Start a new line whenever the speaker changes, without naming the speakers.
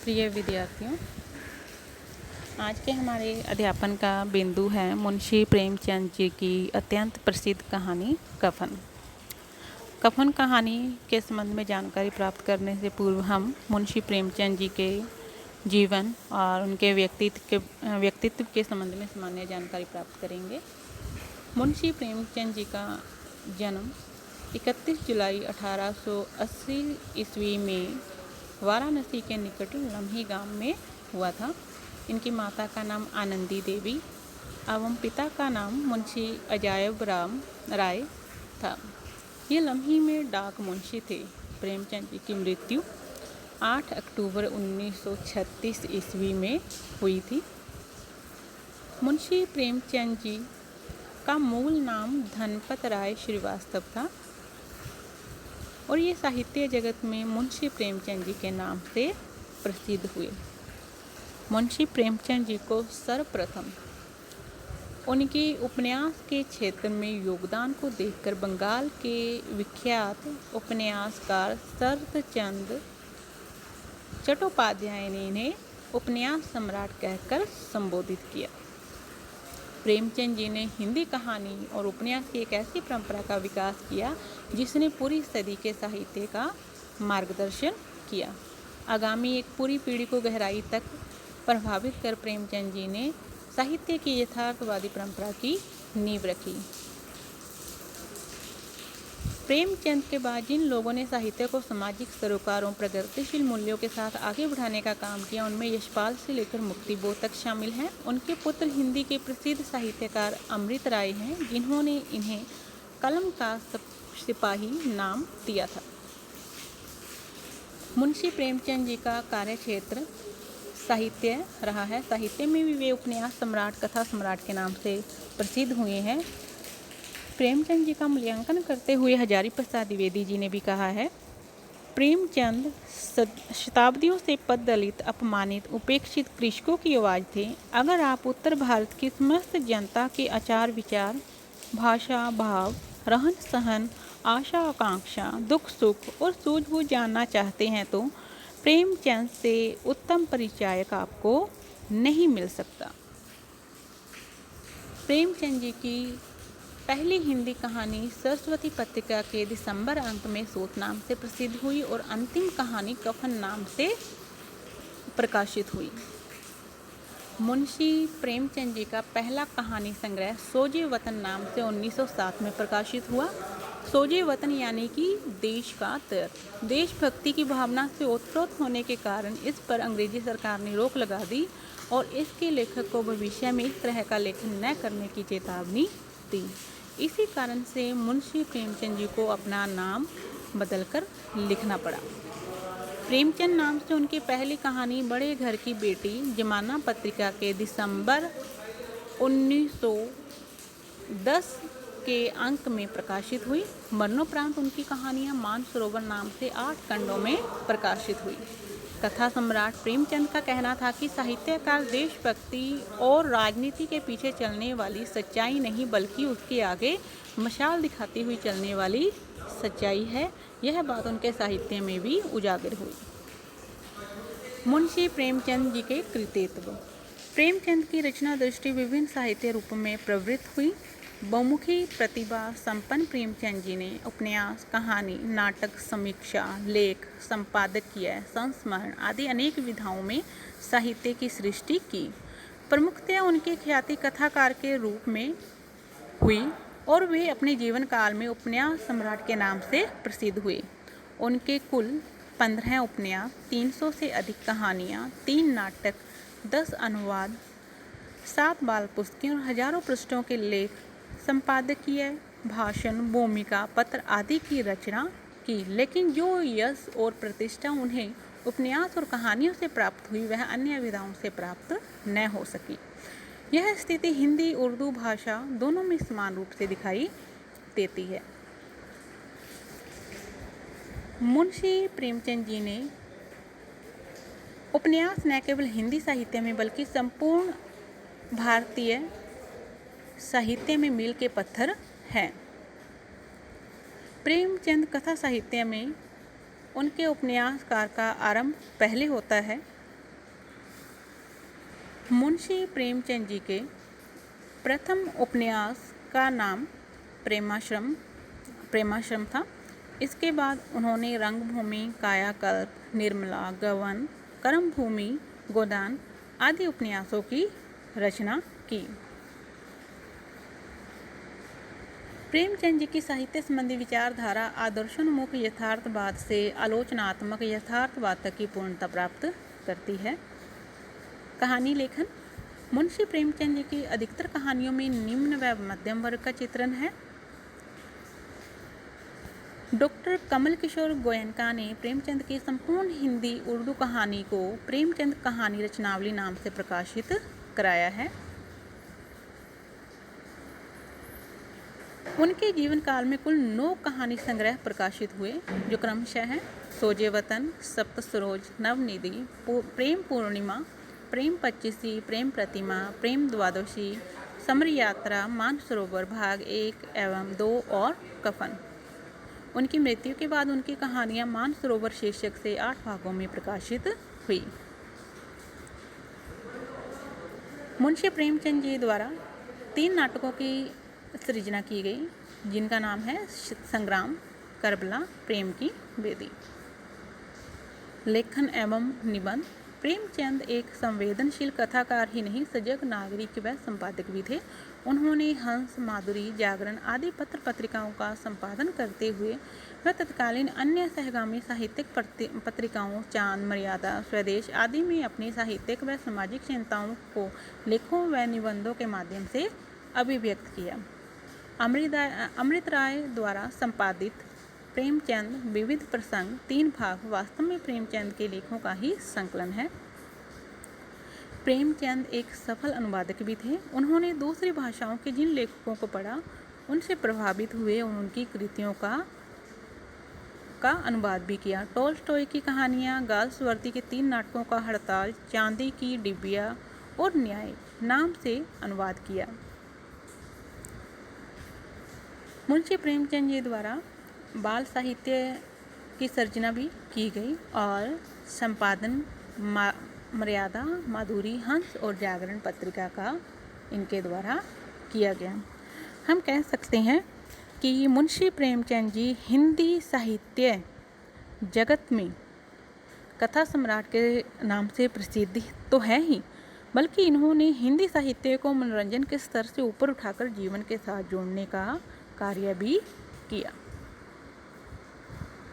प्रिय विद्यार्थियों, आज के हमारे अध्यापन का बिंदु है मुंशी प्रेमचंद जी की अत्यंत प्रसिद्ध कहानी कफन। कफन कहानी के संबंध में जानकारी प्राप्त करने से पूर्व हम मुंशी प्रेमचंद जी के जीवन और उनके व्यक्तित्व के संबंध में सामान्य जानकारी प्राप्त करेंगे। मुंशी प्रेमचंद जी का जन्म 31 जुलाई 1880 ईस्वी में वाराणसी के निकट लम्ही गांव में हुआ था। इनकी माता का नाम आनंदी देवी एवं पिता का नाम मुंशी अजायब राम राय था। ये लम्ही में डाक मुंशी थे। प्रेमचंद जी की मृत्यु 8 अक्टूबर 1936 ईस्वी में हुई थी। मुंशी प्रेमचंद जी का मूल नाम धनपत राय श्रीवास्तव था और ये साहित्य जगत में मुंशी प्रेमचंद जी के नाम से प्रसिद्ध हुए। मुंशी प्रेमचंद जी को सर्वप्रथम उनके उपन्यास के क्षेत्र में योगदान को देखकर बंगाल के विख्यात उपन्यासकार शरतचंद्र चट्टोपाध्याय ने इन्हें उपन्यास सम्राट कहकर संबोधित किया। प्रेमचंद जी ने हिंदी कहानी और उपन्यास की एक ऐसी परंपरा का विकास किया जिसने पूरी सदी के साहित्य का मार्गदर्शन किया। आगामी एक पूरी पीढ़ी को गहराई तक प्रभावित कर प्रेमचंद जी ने साहित्य की यथार्थवादी परंपरा की नींव रखी। प्रेमचंद के बाद जिन लोगों ने साहित्य को सामाजिक सरोकारों प्रगतिशील मूल्यों के साथ आगे बढ़ाने का काम किया, उनमें यशपाल से लेकर मुक्तिबोध तक शामिल हैं। उनके पुत्र हिंदी के प्रसिद्ध साहित्यकार अमृत राय हैं, जिन्होंने इन्हें कलम का सिपाही नाम दिया था। मुंशी प्रेमचंद जी का कार्यक्षेत्र साहित्य रहा है। साहित्य में भी वे उपन्यास सम्राट, कथा सम्राट के नाम से प्रसिद्ध हुए हैं। प्रेमचंद जी का मूल्यांकन करते हुए हजारी प्रसाद द्विवेदी जी ने भी कहा है, प्रेमचंद शताब्दियों से पददलित, अपमानित, उपेक्षित कृषकों की आवाज़ थे। अगर आप उत्तर भारत की समस्त जनता के आचार विचार, भाषा, भाव, रहन सहन, आशा आकांक्षा, दुख सुख और सूझबूझ जानना चाहते हैं तो प्रेमचंद से उत्तम परिचायक आपको नहीं मिल सकता। प्रेमचंद जी की पहली हिंदी कहानी सरस्वती पत्रिका के दिसंबर अंक में सोत नाम से प्रसिद्ध हुई और अंतिम कहानी कफन नाम से प्रकाशित हुई। मुंशी प्रेमचंद जी का पहला कहानी संग्रह सोजे वतन नाम से 1907 में प्रकाशित हुआ। सोजे वतन यानी कि देश का दर्द। देशभक्ति की भावना से ओतप्रोत होने के कारण इस पर अंग्रेजी सरकार ने रोक लगा दी और इसके लेखक को भविष्य में इस तरह का लेखन न करने की चेतावनी दी। इसी कारण से मुंशी प्रेमचंद जी को अपना नाम बदलकर लिखना पड़ा। प्रेमचंद नाम से उनकी पहली कहानी बड़े घर की बेटी जमाना पत्रिका के दिसंबर 1910 के अंक में प्रकाशित हुई। मरणोपरांत उनकी कहानियां मानसरोवर नाम से 8 खंडों में प्रकाशित हुई। कथा सम्राट प्रेमचंद का कहना था कि साहित्यकार देशभक्ति और राजनीति के पीछे चलने वाली सच्चाई नहीं बल्कि उसके आगे मशाल दिखाती हुई चलने वाली सच्चाई है। यह बात उनके साहित्य में भी उजागर हुई। मुंशी प्रेमचंद जी के कृतित्व। प्रेमचंद की रचना दृष्टि विभिन्न साहित्य रूपों में प्रवृत्त हुई। बहुमुखी प्रतिभा संपन्न प्रेमचंद जी ने उपन्यास, कहानी, नाटक, समीक्षा, लेख, संपादकीय, संस्मरण आदि अनेक विधाओं में साहित्य की सृष्टि की। प्रमुखतया उनकी ख्याति कथाकार के रूप में हुई और वे अपने जीवन काल में उपन्यास सम्राट के नाम से प्रसिद्ध हुए। उनके कुल 15 उपन्यास, 300 से अधिक कहानियाँ, 3 नाटक, 10 अनुवाद, 7 बाल पुस्तकें और हजारों पृष्ठों के लेख, संपादकीय, भाषण, भूमिका पत्र आदि की रचना की। लेकिन जो यश और प्रतिष्ठा उन्हें उपन्यास और कहानियों से प्राप्त हुई वह अन्य विधाओं से प्राप्त न हो सकी। यह स्थिति हिंदी उर्दू भाषा दोनों में समान रूप से दिखाई देती है। मुंशी प्रेमचंद जी ने उपन्यास न केवल हिंदी साहित्य में बल्कि संपूर्ण भारतीय साहित्य में मील के पत्थर हैं। प्रेमचंद कथा साहित्य में उनके उपन्यासकार का आरंभ पहले होता है। मुंशी प्रेमचंद जी के प्रथम उपन्यास का नाम प्रेमाश्रम था। इसके बाद उन्होंने रंगभूमि, कायाकल्प, निर्मला, गबन, कर्मभूमि, गोदान आदि उपन्यासों की रचना की। प्रेमचंद जी की साहित्य संबंधी विचारधारा आदर्शोन्मुख यथार्थवाद से आलोचनात्मक यथार्थवाद तक की पूर्णता प्राप्त करती है। कहानी लेखन। मुंशी प्रेमचंद जी की अधिकतर कहानियों में निम्न व मध्यम वर्ग का चित्रण है। डॉक्टर कमल किशोर गोयनका ने प्रेमचंद की संपूर्ण हिंदी उर्दू कहानी को प्रेमचंद कहानी रचनावली नाम से प्रकाशित कराया है। उनके जीवन काल में कुल 9 कहानी संग्रह प्रकाशित हुए, जो क्रमशः हैं सोजे वतन, सप्त सरोज, नवनिधि, प्रेम पूर्णिमा, प्रेम पच्चीसी, प्रेम प्रतिमा, प्रेम द्वादशी, समर यात्रा, मानसरोवर भाग 1 एवं 2 और कफन। उनकी मृत्यु के बाद उनकी कहानियां मानसरोवर शीर्षक से 8 भागों में प्रकाशित हुई। मुंशी प्रेमचंद जी द्वारा 3 नाटकों की सृजना की गई, जिनका नाम है संग्राम, करबला, प्रेम की वेदी। लेखन एवं निबंध। प्रेमचंद एक संवेदनशील कथाकार ही नहीं, सजग नागरिक व संपादक भी थे। उन्होंने हंस, माधुरी, जागरण आदि पत्र पत्रिकाओं का संपादन करते हुए वह तत्कालीन अन्य सहगामी साहित्यिक पत्रिकाओं चांद, मर्यादा, स्वदेश आदि में अपनी साहित्यिक व सामाजिक चिंताओं को लेखों व निबंधों के माध्यम से अभिव्यक्त किया। अमृत राय द्वारा संपादित प्रेमचंद विविध प्रसंग 3 भाग वास्तव में प्रेमचंद के लेखों का ही संकलन है। प्रेमचंद एक सफल अनुवादक भी थे। उन्होंने दूसरी भाषाओं के जिन लेखकों को पढ़ा, उनसे प्रभावित हुए और उनकी कृतियों का अनुवाद भी किया। टॉलस्टॉय की कहानियाँ, गाल्सवर्दी के 3 नाटकों का हड़ताल, चांदी की डिबिया और न्याय नाम से अनुवाद किया। मुंशी प्रेमचंद जी द्वारा बाल साहित्य की सर्जना भी की गई और संपादन मर्यादा, माधुरी, हंस और जागरण पत्रिका का इनके द्वारा किया गया। हम कह सकते हैं कि मुंशी प्रेमचंद जी हिंदी साहित्य जगत में कथा सम्राट के नाम से प्रसिद्ध तो है ही, बल्कि इन्होंने हिंदी साहित्य को मनोरंजन के स्तर से ऊपर उठाकर जीवन के साथ जोड़ने का कार्य भी किया।